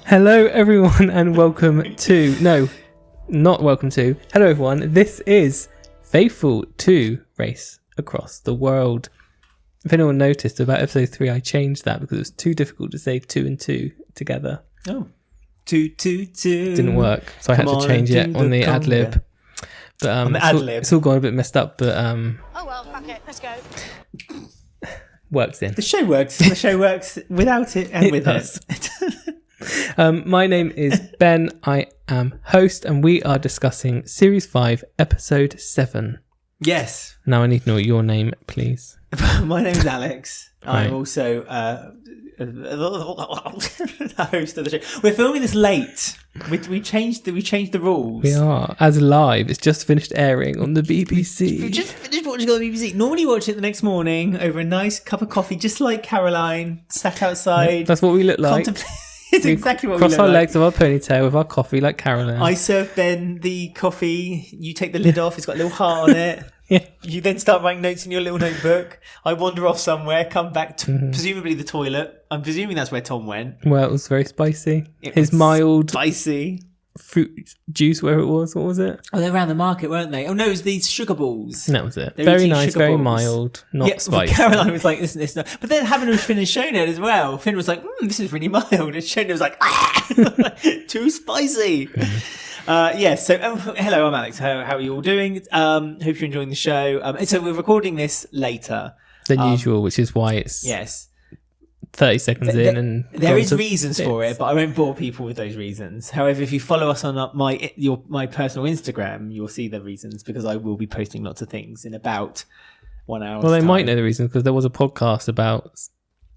Hello, everyone, and welcome to... No, not welcome to. Hello, everyone. This is Faithful 2 Race Across the World. If anyone noticed, about episode 3, I changed that because it was too difficult to say 2 and 2 together. Oh. 2, 2, 2. Didn't work, so I had to change it on the ad-lib. But on the ad-lib. It's all gone a bit messed up, but... Oh, well, fuck it. Let's go. Works in. The show works. The show works without it and with does. it. My name is Ben. I am host, and we are discussing Series 5, Episode 7. Yes. Now I need to know your name, please. My name's Alex. Right. I'm also the host of the show. We're filming this late. We changed the rules. We are. As live, it's just finished airing on the BBC. We just finished watching on the BBC. Normally watch it the next morning over a nice cup of coffee, just like Caroline, sat outside. That's what we look like. It's exactly what we cross look our like. legs of our ponytail with our coffee like Caroline. I serve Ben the coffee. You take the lid off. It's got a little heart on it. Yeah. You then start writing notes in your little notebook. I wander off somewhere, come back to presumably the toilet. I'm presuming that's where Tom went. Well, it was very spicy. It His was mild spicy fruit juice, where it was. What was it? Oh, they were around the market, weren't they? Oh no, it was these sugar balls. And that was it. They were Very eating nice, sugar very balls. mild, not Yeah, spicy. Caroline was like, "Listen, this." But then having a finished shown it as well. Finn was like, "This is really mild." And Shona was like, "Too spicy." So hello, I'm Alex. How are you all doing? Hope you're enjoying the show. So we're recording this later Than usual, which is why it's Yes, 30 seconds in. And there is gone to reasons bits. for it, but I won't bore people with those reasons. However, if you follow us on my personal Instagram, you'll see the reasons because I will be posting lots of things in about 1 hour. Well, they might know the reasons because there was a podcast about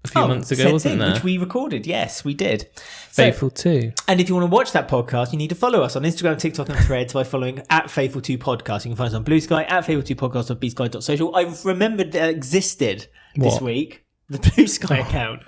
a few months ago, wasn't there? Which we recorded. Yes, we did. Faithful 2. And if you want to watch that podcast, you need to follow us on Instagram, TikTok, and Threads by following @Faithful2 Podcast. You can find us on Blue Sky, @Faithful2 Podcast on bsky.social. I've remembered that existed this What? week, the Blue Sky account.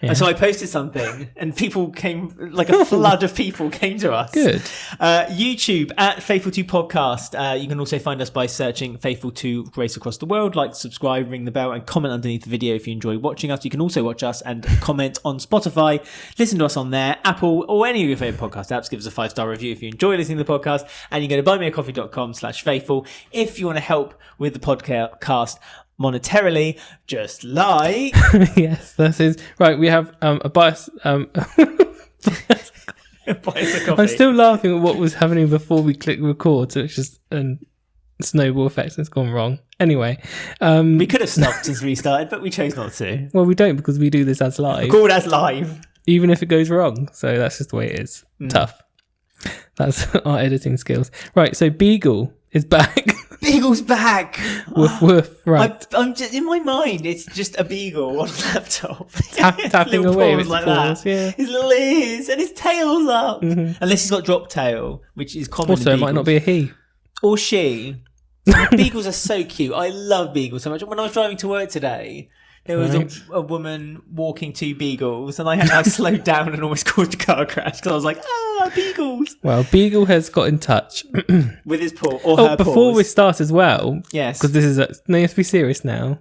Yeah. And so I posted something, and people came, like a flood of people came to us. Good. YouTube @Faithful2 Podcast. You can also find us by searching Faithful2 Race Across the World. Like, subscribe, ring the bell, and comment underneath the video if you enjoy watching us. You can also watch us and comment on Spotify. Listen to us on there, Apple, or any of your favourite podcast apps. Give us a 5-star review if you enjoy listening to the podcast. And you go to buymeacoffee.com/faithful if you want to help with the podcast monetarily, just like Yes, that is right. We have a bias. buy us a coffee. I'm still laughing at what was happening before we click record, so it's just a snowball effect. It's gone wrong. Anyway, We could have stopped and restarted, but we chose not to. well, we don't because we do this as live, Recorded as live. even if it goes wrong. So that's just the way it is. Tough. That's our editing skills. Right. So Beagle is back. Beagle's back. Woof woof. Right. I'm just in my mind. It's just a beagle on a laptop, Tapping Little away paws with its like paws, that. yeah. His little ears and his tail's up. Unless he's got drop tail, which is common. Also, in it might not beagles. be a he. Or she. Beagles are so cute. I love beagles so much. When I was driving to work today, there was Right. a woman walking two beagles, and I slowed down and almost caused a car crash because I was like, beagles, Well, Beagle has got in touch. with his paw or her Before paws. we start as well, Yes. because this is no, you have to be serious now.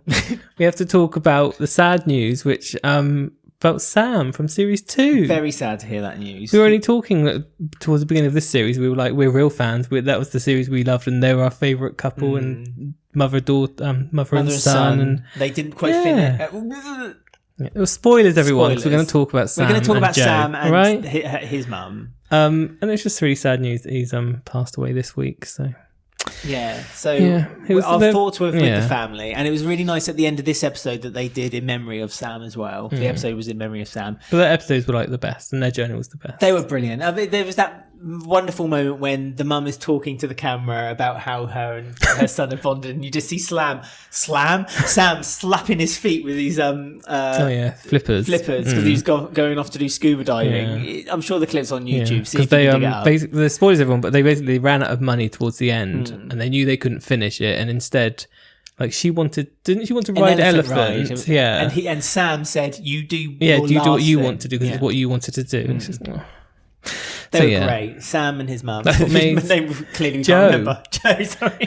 We have to talk about the sad news, which about Sam from Series 2. Very sad to hear that news. We were only talking towards the beginning of this series. We were like, we're real fans. That was the series we loved, and they were our favourite couple, and mother and son. And they didn't quite Yeah. finish. it was spoilers, everyone. 'Cause we're going to talk about Sam. We're going to talk about Joe, Sam and right? his mum. And it's just really sad news that he's passed away this week. So Yeah. So Yeah, it was our the- thoughts were with yeah. the family, and it was really nice at the end of this episode that they did in memory of Sam as well. The episode was in memory of Sam. but their episodes were like the best, and their journey was the best. They were brilliant. I mean, there was that wonderful moment when the mum is talking to the camera about how her and her son are bonded, and you just see Sam slapping his feet with these Flippers because he's going off to do scuba diving. I'm sure the clip's on YouTube. See because if they you can dig it up. basically, the spoilers everyone, but they basically ran out of money towards the end, and they knew they couldn't finish it, and instead, like didn't she want to ride elephant? ride. Yeah, and Sam said, "You do, yeah. your Do you do what last you thing." want to do because it's what you wanted to do? It's just, They So, were yeah. great. Sam and his mum. That's what made His name clearly Joe. can't remember. Joe, sorry.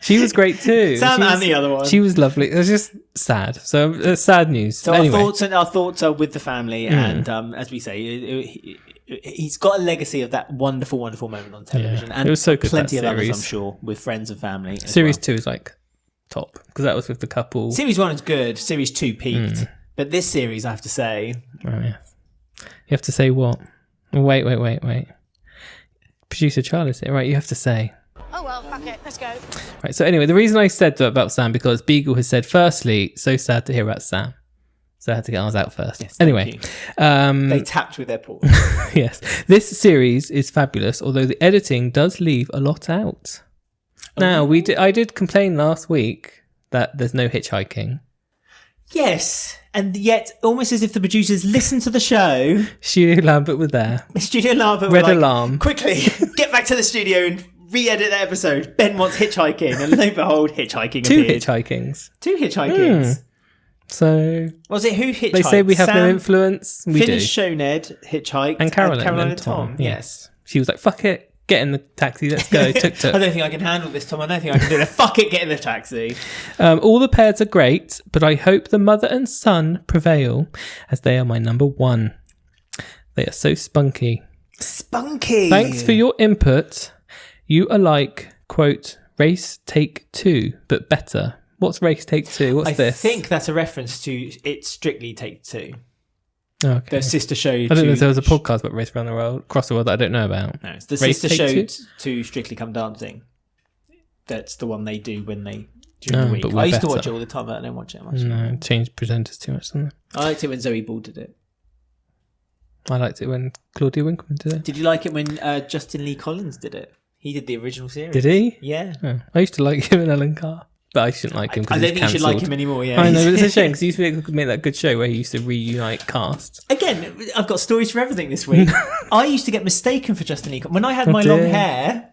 She was great too. Sam She was- and the other one. She was lovely. It was just sad. So sad news. So anyway. our thoughts are with the family, and as we say, he's got a legacy of that wonderful, wonderful moment on television, and it was so good, plenty that of others, series. I'm sure, with friends and family. Series 2 is like top because that was with the couple. Series 1 is good. Series 2 peaked, but this series, I have to say, Oh, yeah. You have to say what? Wait. Producer Charlie's here. Right, you have to say. Oh well, fuck it. Let's go. Right, so anyway, the reason I said that about Sam because Beagle has said, firstly, so sad to hear about Sam. So I had to get ours out first. Yes, thank anyway, they tapped with their paw. yes, this series is fabulous, although the editing does leave a lot out. Now, I did complain last week that there's no hitchhiking. Yes, and yet almost as if the producers listened to the show. Studio Lambert were there. Studio Lambert Red were like, alarm. Quickly, get back to the studio and re-edit that episode. Ben wants hitchhiking, and lo and behold, hitchhiking Two appeared. hitchhikings. Two hitchhikings. So Was it who hitchhiked? they say we have no Sam, influence. We Finn do. and Showned hitchhiked, And Caroline and Tom. Yes. She was like, fuck it. Get in the taxi. Let's go. Tuk I tuk. don't think I can handle this, Tom. I don't think I can do it. Fuck it, get in the taxi. All the pairs are great, but I hope the mother and son prevail as they are my number one. They are so spunky. Spunky. Thanks for your input. You are like, quote, Race Take 2, but better. What's Race Take 2? What's this? I think that's a reference to It's Strictly Take Two. Okay. Their sister show. I don't know if there was a podcast about Race Around the World, across the world that I don't know about. No, it's the Race sister Take show Two? to Strictly Come Dancing. That's the one they do when they during Oh, the week. but we're I used to better. watch it all the time, but I don't watch it much. No, changed presenters too much, didn't I liked it when Zoe Ball did it. I liked it when Claudia Winkleman did it. Did you like it when Justin Lee Collins did it? He did the original series. Did he? Yeah. Oh, I used to like him and Ellen Carr, but I shouldn't like him I because don't he's think you should like cancelled. him anymore. Yeah, I know, but it's a shame because he used to make that good show where he used to reunite cast. Again, I've got stories for everything this week. I used to get mistaken for Justin Lee Collins. When I had my dear. long hair,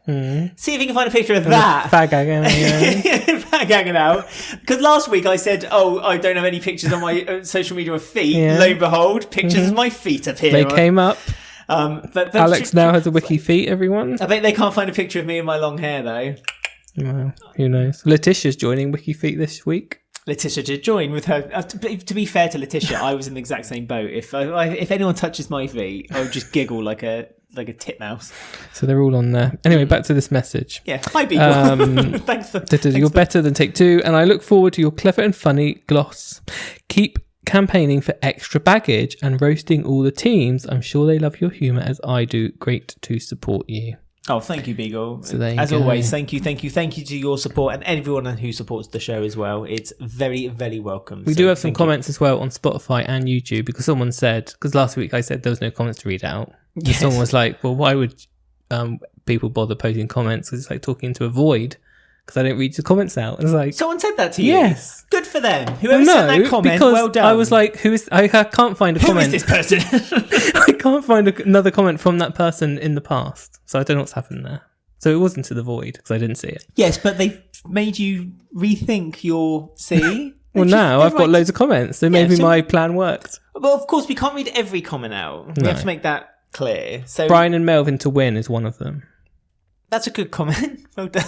see if you can find a picture of that. Fag again. Fag hanging out. Because last week I said, I don't have any pictures on my social media of feet. Yeah. Lo and behold, pictures of my feet appear. They came up. But Alex now has a wiki feet, everyone. I bet they can't find a picture of me in my long hair, though. Well, who knows? Letitia's joining Wiki Feet this week. Letitia did join with her. To be fair to Letitia, I was in the exact same boat. If anyone touches my feet, I would just giggle like a titmouse. So they're all on there. Anyway, back to this message. Yeah, hi people. Thanks for You're better than Take Two, and I look forward to your clever and funny gloss. Keep campaigning for extra baggage and roasting all the teams. I'm sure they love your humour as I do. Great to support you. Oh, thank you, Beagle. So there you as go. always, thank you to your support and everyone who supports the show as well. It's very, very welcome. We So do have some thank you. comments as well on Spotify and YouTube because someone said, because last week I said there was no comments to read out. Yes. Someone was like, well, why would people bother posting comments? Because it's like talking into a void because I don't read the comments out. And it's like, Someone said that to you. Yes. Good for them. Whoever sent that comment, because well done. I was like, I can't find a who comment. is this person? I can't find another comment from that person in the past. So I don't know what's happened there. So it wasn't to the void because I didn't see it. Yes, but they've made you rethink your C. Well, now I've got loads. loads of comments. So maybe my plan worked. Well, of course, we can't read every comment out. We have to make that clear. So Brian and Melvin to win is one of them. that's a good comment. Well done.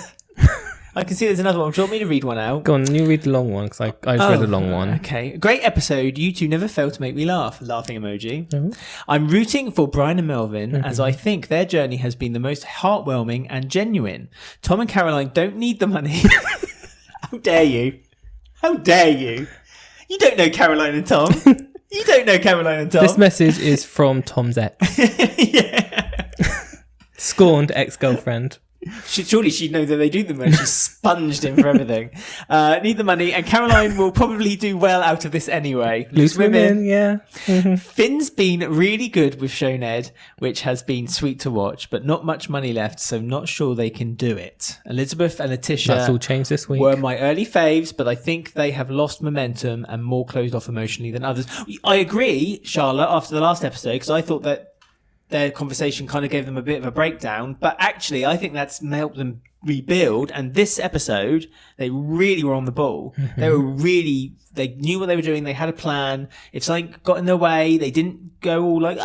I can see there's another one. Do you want me to read one out? Go on, you read the long one because I've read a long one. Okay. Great episode. You two never fail to make me laugh. Laughing emoji. Mm-hmm. I'm rooting for Brian and Melvin as I think their journey has been the most heartwarming and genuine. Tom and Caroline don't need the money. How dare you? How dare you? You don't know Caroline and Tom. You don't know Caroline and Tom. This message is from Tom's ex. Yeah. Scorned ex-girlfriend. Surely she'd know that they do the money. She's sponged him for everything. Need the money. And Caroline will probably do well out of this anyway. Loose women, yeah. Finn's been really good with Showned, which has been sweet to watch, but not much money left, so not sure they can do it. Elizabeth and Letitia That's all changed this week. were my early faves, but I think they have lost momentum and more closed off emotionally than others. I agree, Charlotte, after the last episode, because I thought that their conversation kind of gave them a bit of a breakdown, but actually I think that's helped them rebuild. And this episode, they really were on the ball. They knew what they were doing. They had a plan. If something got in their way, they didn't go all like,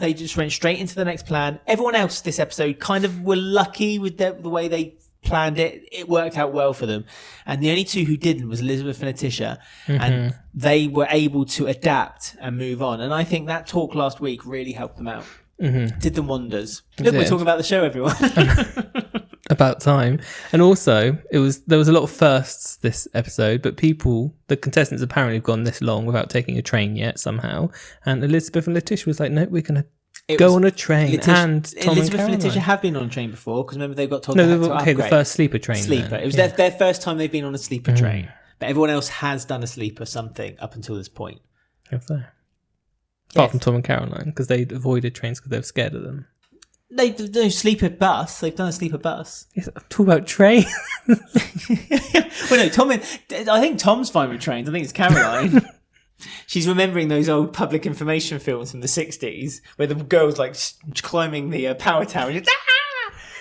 they just went straight into the next plan. Everyone else this episode kind of were lucky with the way they planned it. It worked out well for them. And the only two who didn't was Elizabeth and Letitia. And they were able to adapt and move on. And I think that talk last week really helped them out. Did them wonders. Look, we're talking about the show, everyone. About time. And also, there was a lot of firsts this episode, but the contestants apparently have gone this long without taking a train yet somehow. And Elizabeth and Letitia was like, no, we're going to go on a train. And Tom Elizabeth and and Letitia have been on a train before, because remember they got told no, they had to upgrade. the first sleeper train. Sleeper. Then. It was their first time they've been on a sleeper train. But everyone else has done a sleeper something up until this point. Have they? Apart from Tom and Caroline, because they avoided trains because they were scared of them. They do sleeper bus. They've done a sleeper bus. Yes, I'm talking about trains. Well, no, I think Tom's fine with trains. I think it's Caroline. She's remembering those old public information films from the 60s where the girl's like climbing the power tower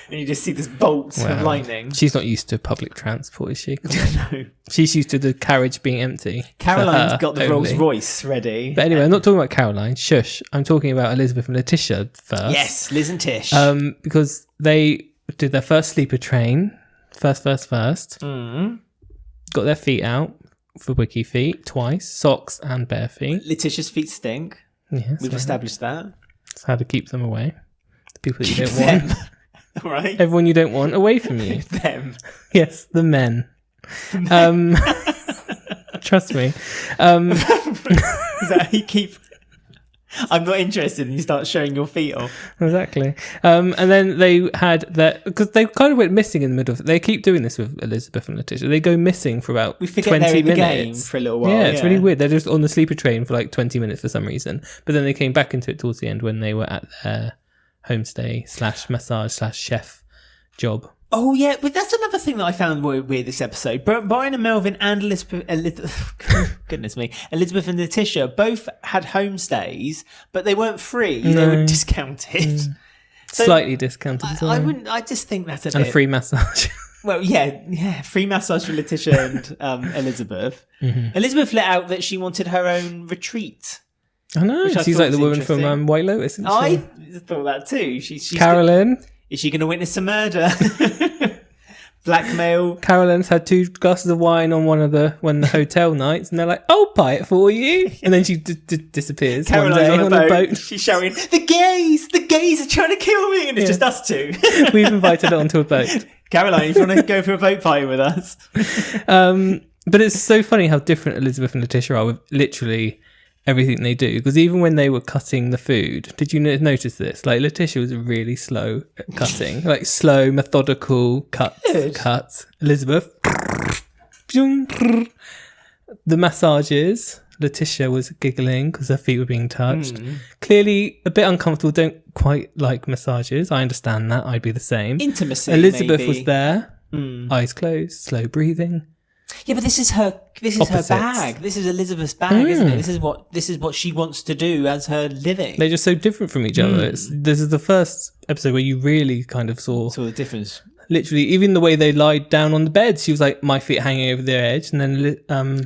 and you just see this bolt of lightning. She's not used to public transport, is she? No. She's used to the carriage being empty. Caroline's got the Rolls Royce ready. But anyway, I'm not talking about Caroline. Shush. I'm talking about Elizabeth and Letitia first. Yes, Liz and Tish. Because they did their first sleeper train. First. Got their feet out for wiki feet twice. Socks and bare feet. Letitia's feet stink. Yes. We've established that. That's how to keep them away. The people that you don't want. Right. Everyone you don't want away from you. Them. Yes, the men. Trust me. Is that how you keep... I'm not interested and you start showing your feet off. Exactly. And then they had that... Because they kind of went missing in the middle of... They keep doing this with Elizabeth and Letitia. They go missing for about 20 minutes. We forget they're in the game for a little while. Yeah, it's really weird. They're just on the sleeper train for like 20 minutes for some reason. But then they came back into it towards the end when they were at their homestay / massage / chef job. Oh yeah, but that's another thing that I found weird this episode. Brian and Melvin and goodness me, Elizabeth and Letitia both had homestays, but they weren't free. No. They were discounted. So slightly discounted. I just think that's a free massage. Well, yeah, free massage for Letitia and Elizabeth. Elizabeth let out that she wanted her own retreat. I know. She's like the woman from White Lotus. Isn't she? I thought that too. She's Carolyn. Is she going to witness a murder? Blackmail. Carolyn's had 2 glasses of wine on one of the hotel nights, and they're like, "I'll buy it for you," and then she disappears. Caroline's on a boat. She's shouting, "The gays are trying to kill me," and it's just us two. We've invited her onto a boat. Caroline, if you want to go for a boat party with us? But it's so funny how different Elizabeth and Letitia are with literally everything they do, because even when they were cutting the food, did you notice this? Like Letitia was really slow at cutting, like slow, methodical cuts. Elizabeth, the massages. Letitia was giggling because her feet were being touched. Clearly a bit uncomfortable. Don't quite like massages. I understand that. I'd be the same. Intimacy. Elizabeth was there, eyes closed, slow breathing. Yeah, but this is her bag. This is Elizabeth's bag, isn't it? This is what she wants to do as her living. They're just so different from each other. This is the first episode where you really kind of saw the difference. Literally, even the way they lied down on the bed, she was like, my feet hanging over the edge, and then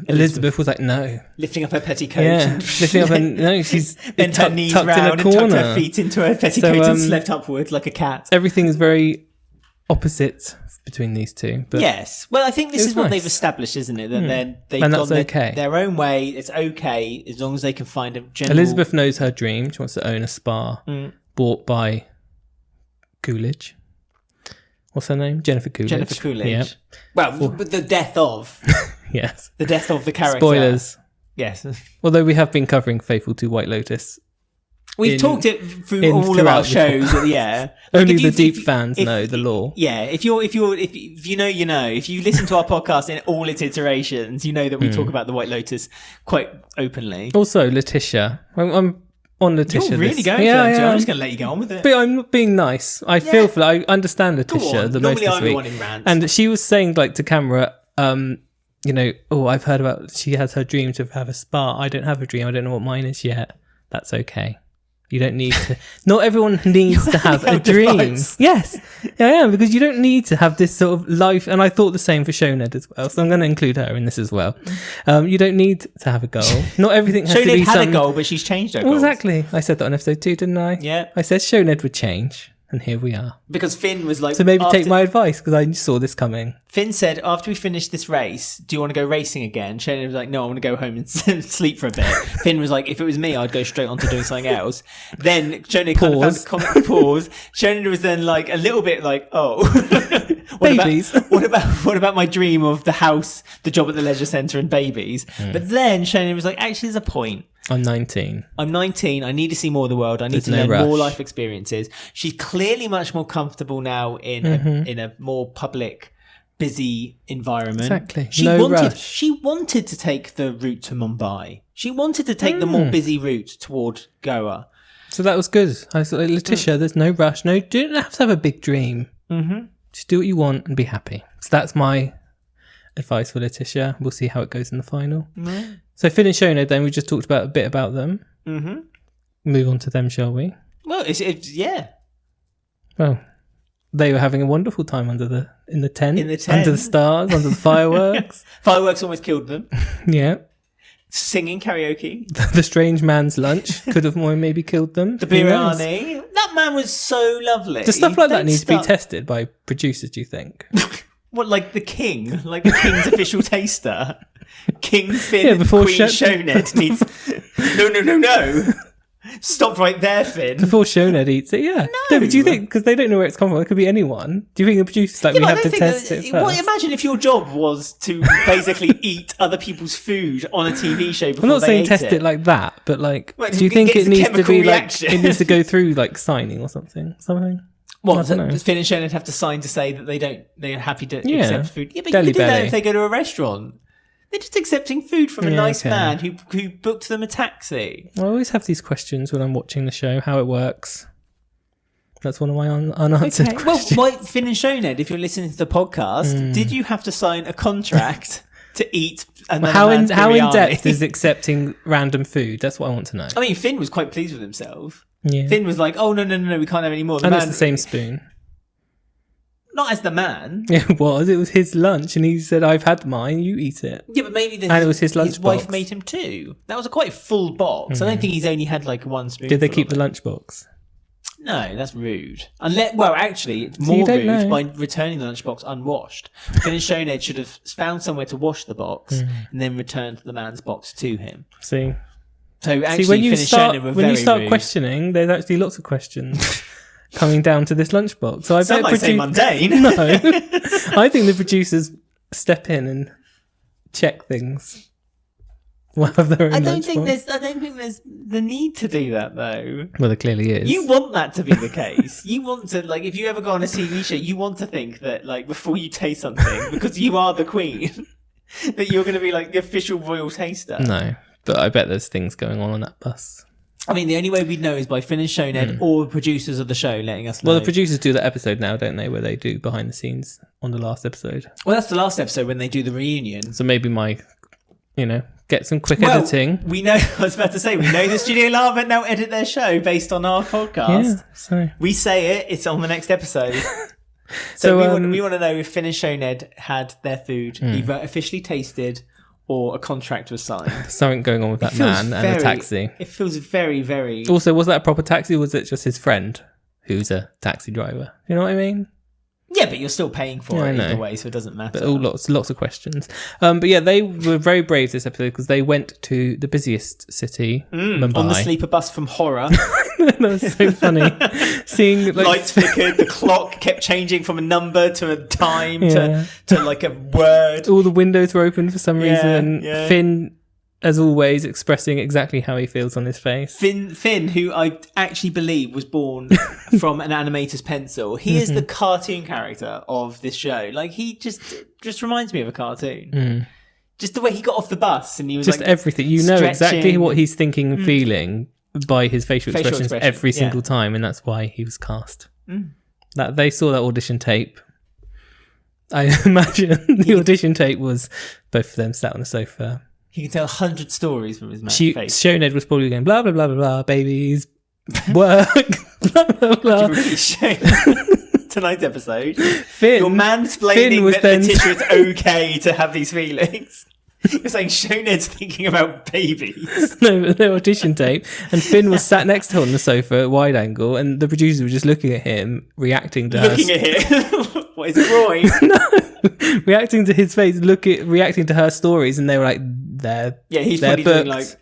Elizabeth was like, no, lifting up her petticoat. Yeah, lifting up her no, she's bent her knees tucked round in a corner. and tucked her feet into her petticoat and slept upwards like a cat. Everything is very opposite between these two. But yes. Well, I think this is what they've established, isn't it? That they've and that's gone their own way. It's okay as long as they can find a general... Elizabeth knows her dream. She wants to own a spa bought by Coolidge. What's her name? Jennifer Coolidge. Jennifer Coolidge. Yeah. Well, with the death of... Yes. The death of the character. Spoilers. Yes. Although we have been covering Faithful to White Lotus. We've talked it through all of our shows. Yeah. Only the deep fans know the lore. Yeah. If you know, you know. If you listen to our podcast in all its iterations, you know that we talk about the White Lotus quite openly. Also, Letitia. I'm on Letitia. You're really going for them too. I'm just going to let you go on with it. But I'm not being nice. I feel for I understand Letitia the most Normally this I'm week. the one in rants. And she was saying like to camera, you know, I've heard about, she has her dream to have a spa. I don't have a dream. I don't know what mine is yet. That's okay. You don't need to. Not everyone needs to have a dream. Device. Yes, I am, because you don't need to have this sort of life. And I thought the same for Shoned as well. So I'm going to include her in this as well. You don't need to have a goal. Not everything has to be had a goal, but she's changed her goals. Exactly. I said that on episode 2, didn't I? Yeah. I said Shoned would change. And here we are. Because Finn was like... So maybe take after- my advice, because I saw this coming. Finn said, after we finish this race, do you want to go racing again? Shona was like, no, I want to go home and sleep for a bit. Finn was like, if it was me, I'd go straight on to doing something else. Then Shona kind of found a comment, pause. Shona was then like, a little bit like, oh. Babies. What about my dream of the house, the job at the leisure centre and babies? But then Shona was like, actually, there's a point. I'm 19. I'm 19. I need to see more of the world. I need There's to no learn rush. more life experiences. She's clearly much more comfortable now in a more public, busy environment. Exactly. She No wanted. rush. She wanted to take the route to Mumbai. She wanted to take the more busy route toward Goa. So that was good. I was like, Letitia, there's no rush. No, you don't have to have a big dream. Mm-hmm. Just do what you want and be happy. So that's my advice for Letitia. We'll see how it goes in the final. Mm-hmm. So Finn and Shona, then we just talked about a bit about them. Mm-hmm. Move on to them, shall we? Well, it's yeah. Well, they were having a wonderful time in the tent, In the tent. under the stars, under the fireworks. Fireworks almost killed them. Yeah. Singing karaoke. The strange man's lunch could have more maybe killed them. The Who knows? biryani. That man was so lovely. Does stuff like that Don't need to be start- tested by producers, do you think? What, like the king? Like the king's official taster? King Finn Yeah, and before Queen Shona- Shoned needs... No. Stop right there, Finn. Before Shoned eats it, yeah. No, but do you think, because they don't know where it's come from, it could be anyone. Do you think the producer's like, Yeah, we but I have to don't think test it first? Well, imagine if your job was to basically eat other people's food on a TV show before I'm not they saying ate test it. it like that, but like, Well, do you it think gets it a needs to chemical be reaction. like, it needs to go through like signing or something? What, I don't know. Finn and Shoned have to sign to say that they're happy to Yeah. accept food? Yeah, but Deli you could do that belly. if they go to a restaurant. They're just accepting food from a Yeah, nice okay. man who booked them a taxi. I always have these questions when I'm watching the show, how it works. That's one of my unanswered Well, questions. why, Finn and Shoned, if you're listening to the podcast, did you have to sign a contract to eat another How man's in biryani? depth is accepting random food? That's what I want to know. I mean, Finn was quite pleased with himself. Yeah. Finn was like, "Oh no, we can't have any more." And it's the same spoon. Not as the man. Yeah, it was. It was his lunch, and he said, "I've had mine. You eat it." Yeah, but maybe And it was his his wife lunchbox. made him two. That was a quite full box. I don't think he's only had like one spoon. Did they keep the lunchbox? No, that's rude. Well, actually, it's you more don't rude know. by returning the lunchbox unwashed. Finn and Shoned should have found somewhere to wash the box and then returned the man's box to him. See, So actually, when you Finn start and Shoned were when you very start rude. questioning, there's actually lots of questions coming down to this lunchbox. So I Some bet might say mundane. No, I think the producers step in and check things. Will have their own I don't think lunchbox. there's the need to do that though. Well, there clearly is. You want that to be the case. You want to, like, if you ever go on a TV show, you want to think that, like, before you taste something, because you are the queen, that you're going to be like the official royal taster. No, but I bet there's things going on that bus. I mean, the only way we'd know is by Finn and Shoned or the producers of the show letting us know. Well, the producers do that episode now, don't they? Where they do behind the scenes on the last episode. Well, that's the last episode when they do the reunion. So maybe get some quick editing. We know, I was about to say, we know the Studio Lava now edit their show based on our podcast. Yeah, so We say it, it's on the next episode. So, we want to know if Finn and Shoned had their food either officially tasted or a contract was signed. something going on with that Feels man and the taxi. It feels very, very... Also, was that a proper taxi or was it just his friend who's a taxi driver? You know what I mean? Yeah, but you're still paying for Yeah, I it either know. way, so it doesn't matter. But lots of questions. But yeah, they were very brave this episode because they went to the busiest city, Mumbai. On the sleeper bus from horror. That was so funny. Seeing like, Lights flickered, the clock kept changing from a number to a time Yeah. to like a word. all the windows were open for some Yeah, reason. yeah. Finn, as always, expressing exactly how he feels on his face. Finn, who I actually believe was born from an animator's pencil, he is the cartoon character of this show. Like, he just reminds me of a cartoon. Just the way he got off the bus and he was Just like everything. You know exactly stretching. what he's thinking and feeling by his facial expressions expression, every yeah. single time, and that's why he was cast. That they saw that audition tape. I imagine the audition tape was both of them sat on the sofa. He can tell 100 stories from his She, face. Shoned was probably going blah blah blah blah blah, babies, work, blah blah blah. Really shame. Tonight's episode. Finn, You're Finn mansplaining was that then Letitia it's okay to have these feelings. You're saying Shoned's thinking about babies. No, the audition tape, and Finn was sat next to her on the sofa at wide angle, and the producers were just looking at him, reacting to Looking at him. What is it, Roy? no, reacting to his face, reacting to her stories, and they were like, "They're Yeah, he's they're probably doing booked." like.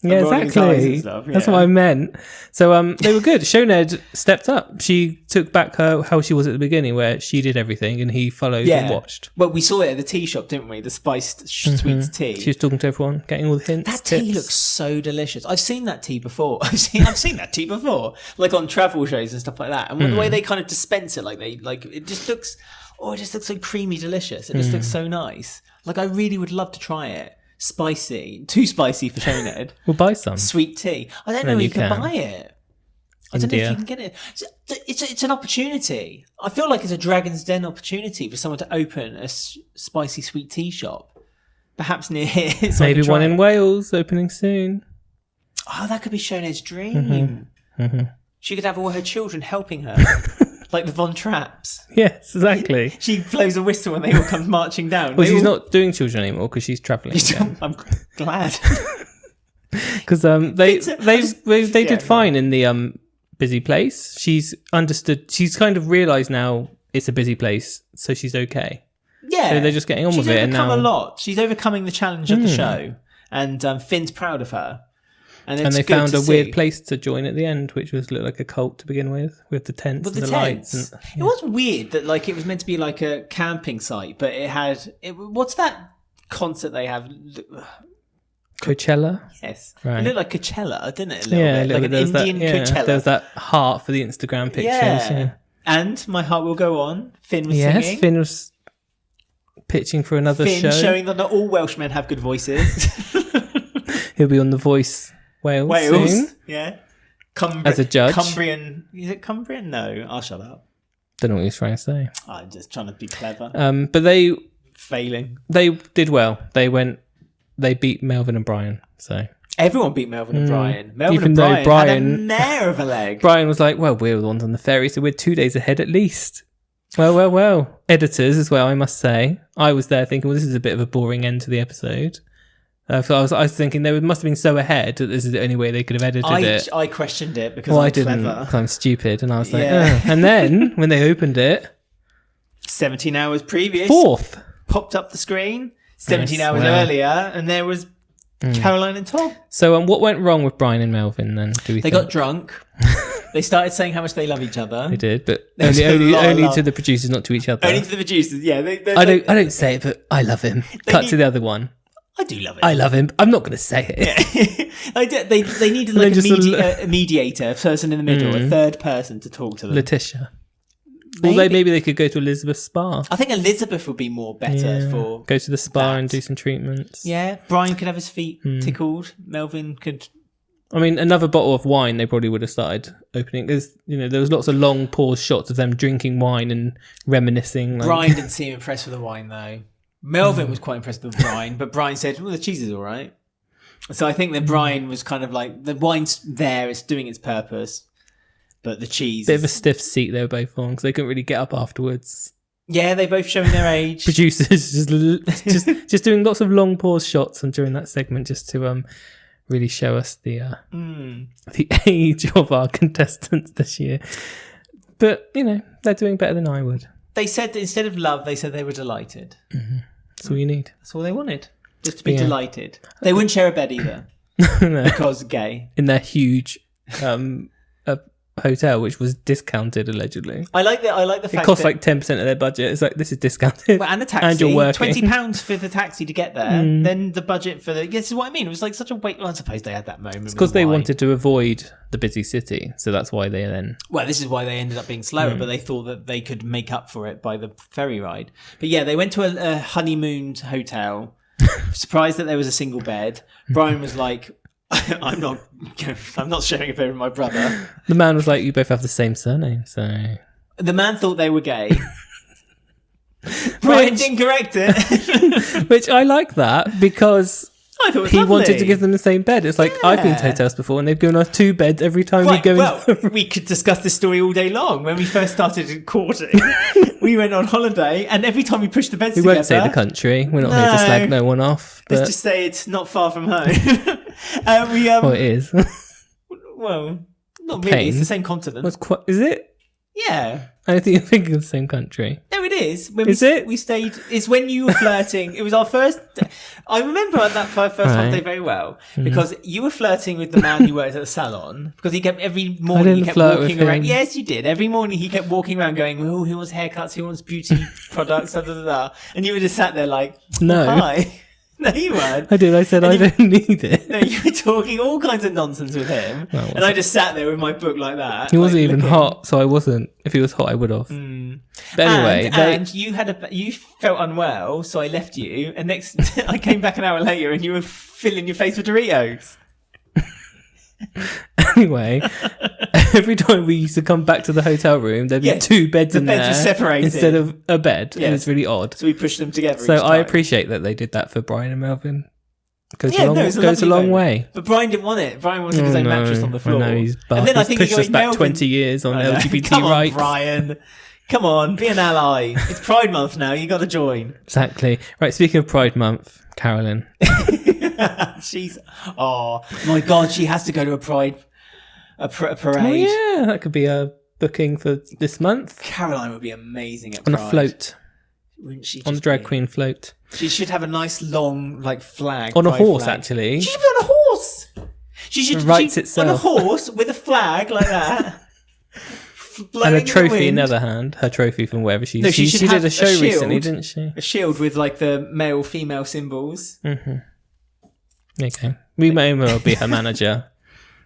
Yeah, rolling his eyes and exactly. stuff, That's yeah. what I meant. So they were good. Shoned stepped up. She took back how she was at the beginning, where she did everything and he followed and watched. Well, we saw it at the tea shop, didn't we? The spiced sweets tea. She was talking to everyone, getting all the hints. That tea tips. looks so delicious. I've seen that tea before. I've seen that tea before, like on travel shows and stuff like that. And the way they kind of dispense it, it just looks so creamy, delicious. It just looks so nice. Like I really would love to try it. Spicy, too spicy for Shoned. We'll buy some. Sweet tea. I don't know Then where you you can can. buy it. I don't know if India. you can get it. It's an opportunity. I feel like it's a Dragon's Den opportunity for someone to open a spicy sweet tea shop, perhaps near here. so I Maybe can one try in it. Wales opening soon. Oh, that could be Shoned's dream. She could have all her children helping her, like the Von Trapps. Yes, exactly. She blows a whistle when they all come marching down. Well, They she's all- not doing children anymore because she's travelling. I'm glad. Because they Yeah, did fine in the busy place. She's understood. She's kind of realised now it's a busy place, so she's okay. Yeah, So they're just getting on She's with it, and overcome now- a lot. She's overcoming the challenge of the show, and Finn's proud of her. And And it's they good found to a see. weird place to join at the end, which was looked like a cult to begin with the tents With and the the tents. lights. And, It was weird that it was meant to be like a camping site, but it had what's that concert they have? Coachella. Yes, Right. it looked like Coachella, didn't it? A little Yeah, bit. Like an there was Indian Coachella. There was that heart for the Instagram pictures. Yeah. And My Heart Will Go On. Finn was Yes, singing. Finn was pitching for another Finn show. showing that not all Welshmen have good voices. He'll be on The Voice Wales soon. Yeah. As a judge. Cumbrian. Is it Cumbrian? No, I'll shut up. Don't know what he's trying to say. I'm just trying to be clever. But they Failing. did well. They beat Melvin and Brian. So Everyone beat Melvin and Brian. Melvin Even and though Brian, had a Brian- mare of a leg. Brian was like, "Well, we're the ones on the ferry, so we're 2 days ahead at least." Well. Editors as well, I must say. I was there thinking, well, this is a bit of a boring end to the episode. So I was thinking they must have been so ahead that this is the only way they could have edited it. I questioned it because Well, I'm I didn't. clever. 'Cause I'm stupid, and I was like, Yeah. oh. And then when they opened it, 17 hours previous, fourth. popped up the screen. 17 I hours swear. earlier, and there was Caroline and Tom. So what went wrong with Brian and Melvin then? Do we They think? got drunk. They started saying how much they love each other. They did, but There was a only lot of only love. to the producers, not to each other. Only to the producers, yeah. I don't say it, but I love him. Cut need- to the other one. I do love it. I love him. I'm not going to say it. They needed And like then just a mediator, a person in the middle, a third person to talk to them. Letitia. Well, maybe they could go to Elizabeth's spa. I think Elizabeth would be more better for. Go to the spa that. and do some treatments. Yeah, Brian could have his feet tickled. Melvin could. I mean, another bottle of wine they probably would have started opening. There was lots of long pause shots of them drinking wine and reminiscing. Like, Brian didn't seem impressed with the wine though. Melvin was quite impressed with Brian, but Brian said, "Well, the cheese is all right." So I think that Brian was kind of like, the wine's there, it's doing its purpose, but the cheese. bit of a stiff seat they were both on because they couldn't really get up afterwards. Yeah, they both showing their age. Producers just doing lots of long pause shots and during that segment just to really show us the age of our contestants this year. But they're doing better than I would. They said that instead of love, they said they were delighted. That's all you need. That's all they wanted. Just to be Yeah. delighted. They wouldn't share a bed either No. because gay. In their huge hotel, which was discounted allegedly. I like the It fact costs that. like 10% of their budget. It's like, this is discounted. Well, and the taxi, And you're working. £20 for the taxi to get there. Then the budget for the. This is what I mean. It was like such a wait. Well, I suppose they had that moment. Because they why. wanted to avoid the busy city. So that's why they then... Well, this is why they ended up being slower, but they thought that they could make up for it by the ferry ride. But yeah, they went to a honeymooned hotel. Surprised that there was a single bed. Brian was like, I'm not sharing a bed with my brother. The man was like, you both have the same surname, so... The man thought they were gay. Brian didn't correct it. Which I like that because I thought it was He lovely. wanted to give them the same bed. It's like, I've been to Yeah. hotels before and they've given us 2 beds every time we Right, go well, into we could discuss this story all day long. When we first started courting, we went on holiday, and every time we pushed the beds We together, won't say the country. We're not here to slag no one off. let's But, just say it's not far from home. well, it is. Well, not really. It's Pain. the same continent. Is it? Yeah. I don't think you're thinking of the same country. No, it is. When Is we, it? We stayed. It's when you were flirting. It was our first. I remember that first Right. holiday very well because you were flirting with the man who worked at the salon because he kept every morning didn't he kept flirt walking with around. him. Yes, you did. Every morning he kept walking around going, "Oh, who wants haircuts? Who wants beauty products?" Da, da, da, da. And you were just sat there like, No. "Hi." No, you weren't. I did. I said, And I you- don't need it. No, you were talking all kinds of nonsense with him, No, I and I just sat there with my book like that. He wasn't like, even looking. hot, so I wasn't. If he was hot, I would have. But anyway, and you you felt unwell, so I left you. And next, I came back an hour later, and you were filling your face with Doritos. anyway, every time we used to come back to the hotel room, there'd be Yeah, 2 beds the in beds there were separated. instead of a bed. Yeah. It was really odd. So we pushed them together. So each I time. appreciate that they did that for Brian and Melvin. Goes Yeah, a long, no, it's a goes a lovely long moment. way. But Brian didn't want it. Brian wanted his own mattress on the floor. I know, he's and then I he's think he pushed got us back Melvin- 20 years on I know. LGBT Come on, rights. Brian. Come on, be an ally. It's Pride Month now. You got to join. Exactly. Right, speaking of Pride Month, Carolyn. She's. Oh my God, she has to go to a Pride. A parade. Oh, yeah, that could be a booking for this month. Caroline would be amazing at On Pride. a float. Wouldn't she? On the just drag be? queen float. She should have a nice long flag. On a pride horse, flag. actually. She should be on a horse. She should Writes she, itself. on a horse with a flag like that. And blowing a in the trophy in wind. the other hand. Her trophy from wherever she... No, she should did have a a show shield. recently, didn't she? A shield with the male-female symbols. Okay. We may well be her manager.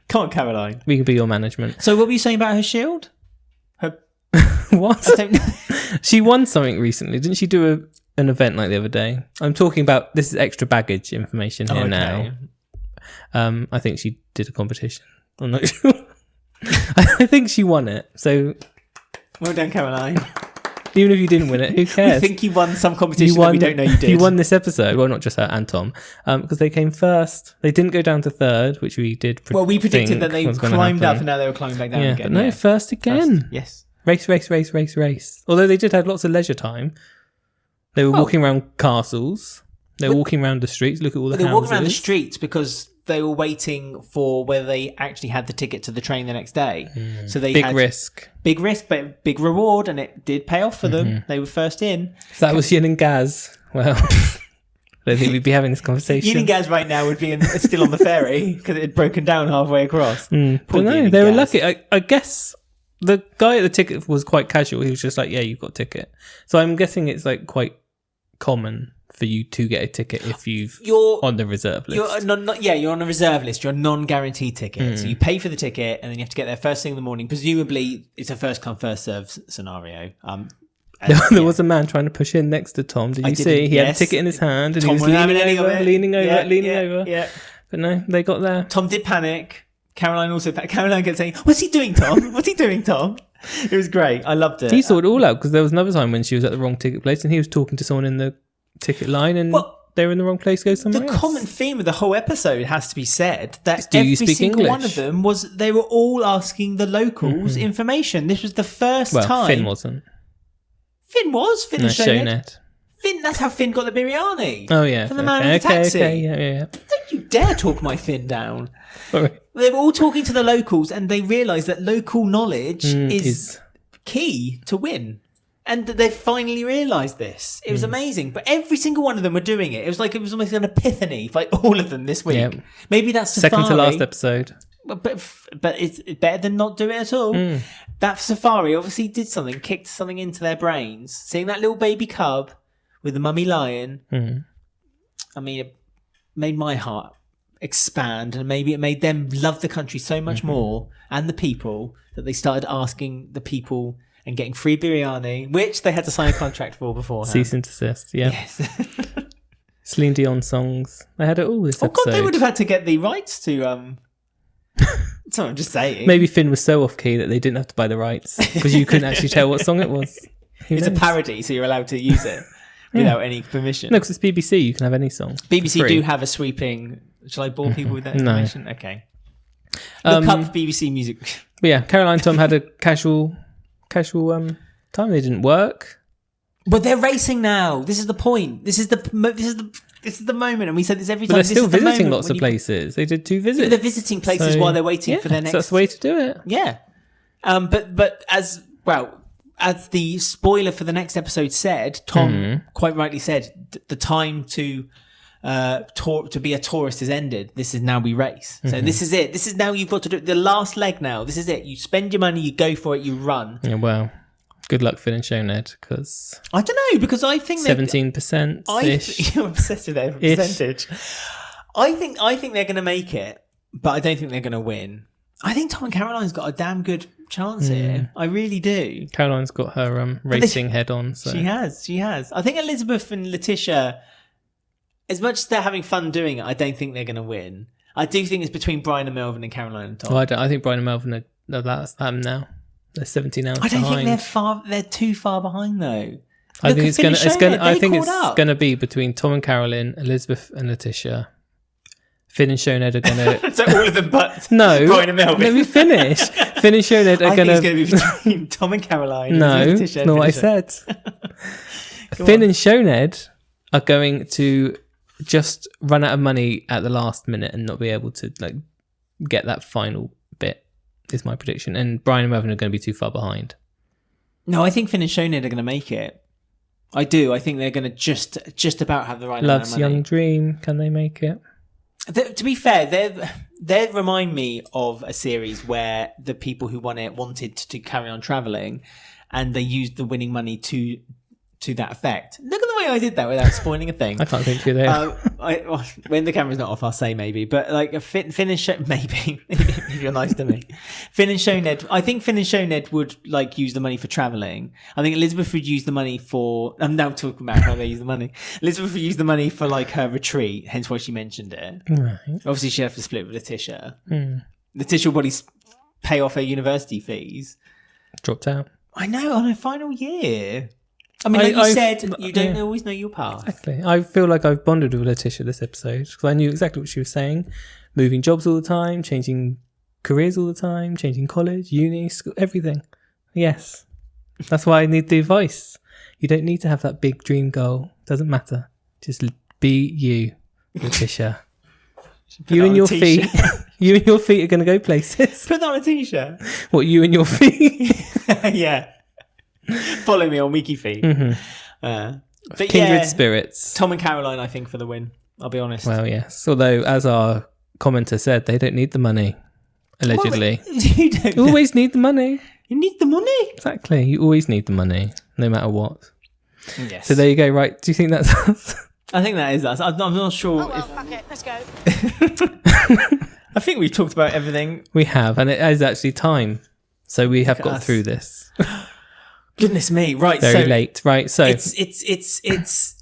Come on, Caroline. We can be your management. So what were you saying about her shield? Her, What? I don't know. She won something recently. Didn't she do an event like the other day? I'm talking about... This is extra baggage information here now. I think she did a competition. I'm not sure. I think she won it. So Well done, Caroline. even if you didn't win it, who I cares? think you won some competition that we don't know you did. You won this episode. Well, not just her and Tom, because they came first. They didn't go down to third, which we did. Well, we predicted that they was gonna climbed up happen. and now they were climbing back down Yeah, again. but no, yeah. first again. Yes. Race. Although they did have lots of leisure time. They were walking around castles. They were walking around the streets. Look at all the They were houses. walking around the streets because they were waiting for whether they actually had the ticket to the train the next day. So they Big had risk. big risk, but big reward, and it did pay off for them. Mm-hmm. They were first in. If that was Yin and Gaz, well, I don't think we'd be having this conversation. Yin and Gaz right now would be still on the ferry because it had broken down halfway across. But Poor Yin no, and they were Gaz. lucky. I guess the guy at the ticket was quite casual. He was just like, "Yeah, you've got a ticket." So I'm guessing it's quite common for you to get a ticket if You're on the reserve list. you're on a reserve list. You're a non-guaranteed ticket, Mm. so you pay for the ticket, and then you have to get there first thing in the morning. Presumably, it's a first come first serve scenario. There was a man trying to push in next to Tom. Did you see? didn't- He had a yes. ticket in his hand and Tom he was wasn't having leaning any of over, it. leaning over, Yeah, leaning yeah, over. Yeah. But no, they got there. Tom did panic. Caroline also. Caroline kept saying, "What's he doing, Tom? What's he doing, Tom?" It was great. I loved it. He sorted it all out because there was another time when she was at the wrong ticket place and he was talking to someone in the ticket line and Well, they were in the wrong place. Go somewhere The else. common theme of the whole episode has to be said that Do you every speak single one of English? them was they were all asking the locals information. This was the first Well, time. Finn wasn't. Finn was. Finn No, was showing it. Shonette. Finn. That's how Finn got the biryani. Oh yeah. From the man in the taxi. Okay, yeah. Don't you dare talk my Finn down. Sorry. They were all talking to the locals, and they realised that local knowledge is key to win. And that they've finally realised this. It was amazing. But every single one of them were doing it. It was almost an epiphany for all of them this week. Yep. Maybe that's Safari. Second to last episode. But it's better than not do it at all. That Safari obviously did something, kicked something into their brains. Seeing that little baby cub with the mummy lion, I mean, it made my heart expand, and maybe it made them love the country so much more and the people that they started asking the people and getting free biryani, which they had to sign a contract for beforehand. Cease and desist. Yeah. Yes. Celine Dion songs. They had it all this Oh episode. God, they would have had to get the rights to. So I'm just saying. Maybe Finn was so off key that they didn't have to buy the rights because you couldn't actually tell what song it was. Who It's a knows? parody, so you're allowed to use it. without any permission. No, because it's BBC. You can have any song. BBC do have a sweeping. Shall I bore people with that No. information? Okay. Look up BBC music. But yeah, Caroline and Tom had a casual time. They didn't work. But they're racing now. This is the point. This is the moment, and we said this every But time. they're This still is the visiting moment lots when of places. They did 2 visits. They're visiting places So, while they're waiting for their so next. that's the way to do it. Yeah. But as the spoiler for the next episode said, Tom quite rightly said, the time to be a tourist has ended. This is now we race. So this is it. This is now you've got to do the last leg now. This is it. You spend your money, you go for it, you run. Yeah, well, good luck Finn and Shoned, because I don't know, because I think 17% ish. You're obsessed with their percentage. I think they're going to make it, but I don't think they're going to win. I think Tom and Caroline's got a damn good chance here. I really do. Caroline's got her racing head on. So. She has. I think Elizabeth and Letitia, as much as they're having fun doing it, I don't think they're going to win. I do think it's between Brian and Melvin and Caroline and Tom. Well, I think Brian and Melvin are that's them now. They're 17 hours behind. I don't think they're too far behind though. I think it's going to be between Tom and Caroline, Elizabeth and Letitia. Finn and Shoned are going to... So all of them but no, Brian and Melvin. Let me finish. Finn and Shoned are going to... I think it's going to be between Tom and Caroline. No, Letitia not what I said. Finn and Shoned are going to just run out of money at the last minute and not be able to get that final bit, is my prediction. And Brian and Melvin are going to be too far behind. No, I think Finn and Shoned are going to make it. I do. I think they're going to just about have the right Love's amount of money. Young Dream, can they make it? To be fair, they remind me of a series where the people who won it wanted to carry on travelling, and they used the winning money to that effect. Look at the way I did that without spoiling a thing. I can't think who they are. When the camera's not off, I'll say maybe, but like a Finn and Shoned, maybe if you're nice to me. Finn and Shoned, I think Finn and Shoned would use the money for travelling. I think Elizabeth would use the money for. I'm now talking about how they use the money. Elizabeth would use the money for her retreat, hence why she mentioned it. Right. Obviously, she'd have to split with Letitia. Letitia will probably pay off her university fees. Dropped out. I know, on her final year. I mean, like you said, you don't always know your path. Exactly. I feel like I've bonded with Letitia this episode because I knew exactly what she was saying. Moving jobs all the time, changing careers all the time, changing college, uni, school, everything. Yes. That's why I need the advice. You don't need to have that big dream goal. Doesn't matter. Just be you, Letitia. You and your feet. You and your feet are going to go places. Put that on a t-shirt. What, you and your feet? Yeah. Follow me on WikiFeed. But Kindred spirits. Tom and Caroline, I think, for the win. I'll be honest. Well, yes. Although, as our commenter said, they don't need the money. Allegedly. Well, you don't You always need the money. You need the money. Exactly. You always need the money, no matter what. Yes. So there you go. Right. Do you think that's us? I think that is us. I'm not sure. Oh well, fuck it. Let's go. I think we've talked about everything. We have, and it is actually time. So we have got us. through this. Goodness me! Right, Very so late. Right. So it's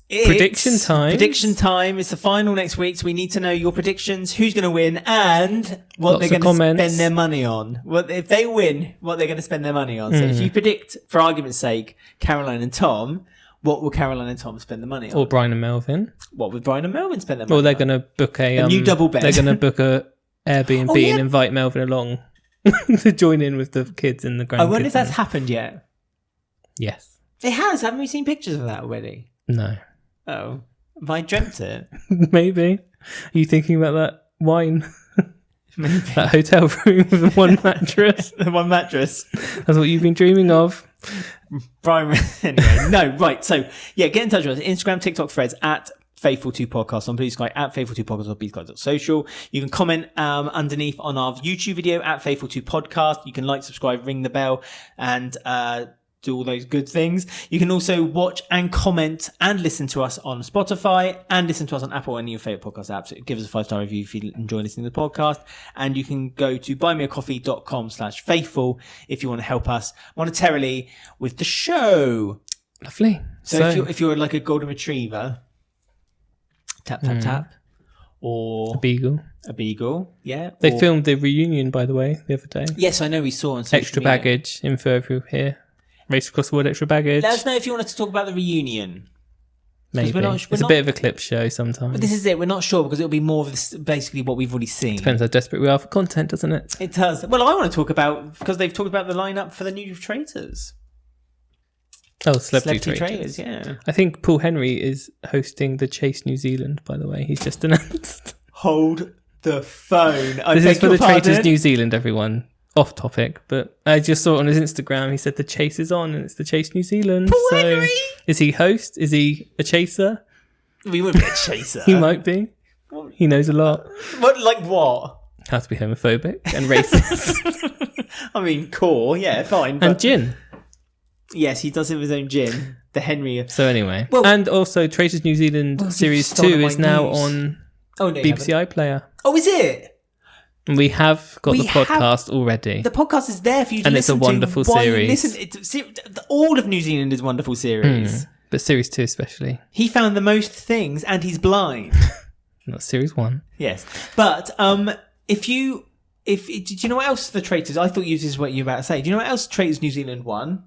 prediction time. Prediction time. It's the final next week, so we need to know your predictions, who's going to win, and what Lots they're of going to comments. spend their money on. What if they win? What they're going to spend their money on? So if you predict, for argument's sake, Caroline and Tom, what will Caroline and Tom spend the money on? or Brian and Melvin. What would Brian and Melvin spend their money Or on? they're going to book a new double bed. They're going to book a Airbnb Oh, yeah. and invite Melvin along to join in with the kids and the grandkids. I wonder if that's happened yet. Yes. It has. Haven't we seen pictures of that already? No. Oh, have I dreamt it? Maybe. Are you thinking about that wine? Maybe. That hotel room with the one mattress? The one mattress. That's what you've been dreaming of. Brian, anyway, no, right. So, yeah, get in touch with us. Instagram, TikTok, Threads at Faithful2Podcast, on Blue Sky at Faithful2Podcast on BlueSky.social. You can comment underneath on our YouTube video at Faithful2Podcast. You can like, subscribe, ring the bell, and do all those good things. You can also watch and comment and listen to us on Spotify and listen to us on Apple and your favorite podcast apps. Give us a 5-star review if you enjoy listening to the podcast. And you can go to buymeacoffee.com/faithful if you want to help us monetarily with the show. Lovely. So if you're like a golden retriever, tap, tap, tap, or Beagle. a beagle, yeah. They or- filmed the reunion, by the way, the other day. Yes, I know we saw on social Extra media. baggage info if you're here. Race across the world, extra baggage. Let us know if you wanted to talk about the reunion. Maybe. we're not- It's we're a not- bit of a clip show sometimes. But this is it. We're not sure because it'll be more of this, basically what we've already seen. Depends how desperate we are for content, doesn't it? It does. Well, I want to talk about, because they've talked about the lineup for the new traitors. Oh, Celebrity Traitors, Traitors. yeah. I think Paul Henry is hosting the Chase New Zealand, by the way. He's just announced. Hold the phone. I This beg is for your the Traitors pardon? New Zealand, everyone. Off topic, but I just saw it on his Instagram. He said the chase is on and it's the Chase New Zealand. Paul so Henry! is he host? Is he a chaser? We wouldn't be a chaser. He might be. He knows a lot. What, like what? How to be homophobic and racist. I mean, core, yeah, fine. But And gin. yes, he does have his own gin. The Henry. So anyway. Well- and also Traitors New Zealand Well, Series you've stolen 2 my is now news. on Oh, no, you BBC haven't. iPlayer. Oh, is it? And we have got We the podcast already. The podcast is there for you to And it's a listen wonderful to while you series. listen. All of New Zealand is a wonderful series. But Series 2 especially. He found the most things, and he's blind. Not Series 1. Yes, but did you know what else the Traitors? I thought this is what you were about to say. Do you know what else Traitors New Zealand won?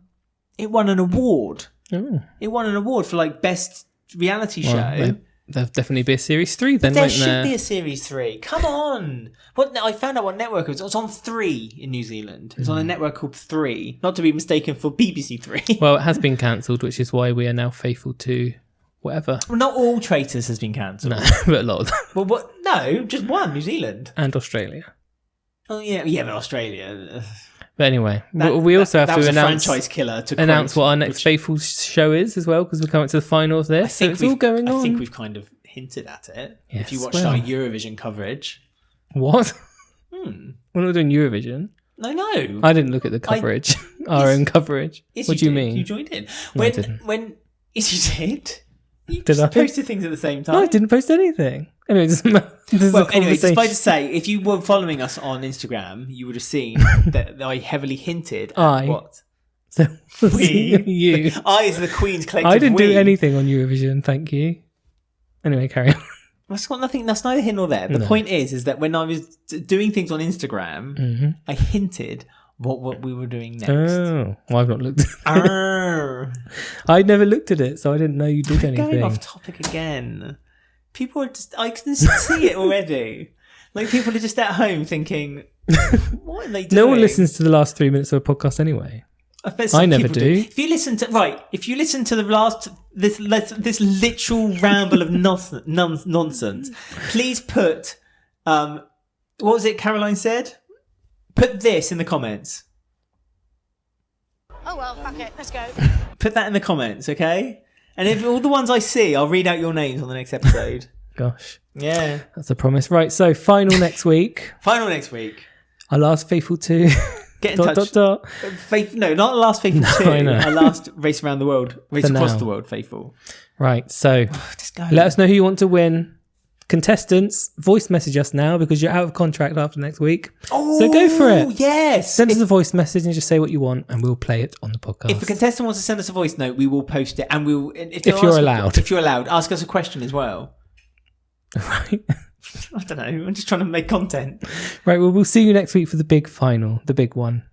It won an award. Oh. It won an award for like best reality Well, show. there'll definitely be a Series 3 then, There won't should there? be a series 3. Come on! What? I found out what network it was. It was on 3 in New Zealand. It's on a network called 3, not to be mistaken for BBC 3. Well, it has been cancelled, which is why we are now faithful to whatever. Well, not all Traitors has been cancelled. No, but a lot of them. Well, what? No, just one. New Zealand. And Australia. Oh yeah, but Australia. But anyway, That- we also that have was to a announce franchise killer. To what quote, our next faithful show is as well, because we're coming to the final of this. So it's all going on. I think we've kind of hinted at it. Yes, if you watched well. our Eurovision coverage. What? We're not doing Eurovision. No. I didn't look at the coverage. Our own coverage. Yes, What do you did. mean? You joined in. No, I didn't. Yes, you did. You Did just I? posted things at the same time. No, I didn't post anything. Anyway, it doesn't matter. This is Well, a anyway, conversation. despite to say, if you were following us on Instagram, you would have seen that I heavily hinted at I? what? So, We? you. I is the Queen's collective I didn't do we. anything on Eurovision, thank you. Anyway, carry on. That's got nothing. That's neither here nor there. The No. point is that when I was doing things on Instagram, I hinted what we were doing next. Oh, well, I've not looked. Arr. I'd never looked at it, so I didn't know you did Going anything. off topic again. People are just. I can see it already. Like people are just at home thinking, "What are they doing?" No one listens to the last 3 minutes of a podcast anyway. bet some I never people do. If you listen to the last this literal ramble of nonsense, please put what was it Caroline said? Put this in the comments. Oh well, fuck it, let's go. Put that in the comments, okay? And if all the ones I see, I'll read out your names on the next episode. Gosh, Yeah. that's a promise. Right, so final next week. Final next week. Our last faithful 2. Get in touch. Faith, no, not the last faithful two. I know. Our last race around the world, race For across now. the world, faithful. Right, so Just go. let us know who you want to win. Contestants, voice message us now because you're out of contract after next week. So go for it. Yes. Send us a voice message and just say what you want, and we'll play it on the podcast. If a contestant wants to send us a voice note, we will post it, and we'll. If you're allowed. If you're allowed, ask us a question as well. Right. I don't know. I'm just trying to make content. Right, well, we'll see you next week for the big final, the big one.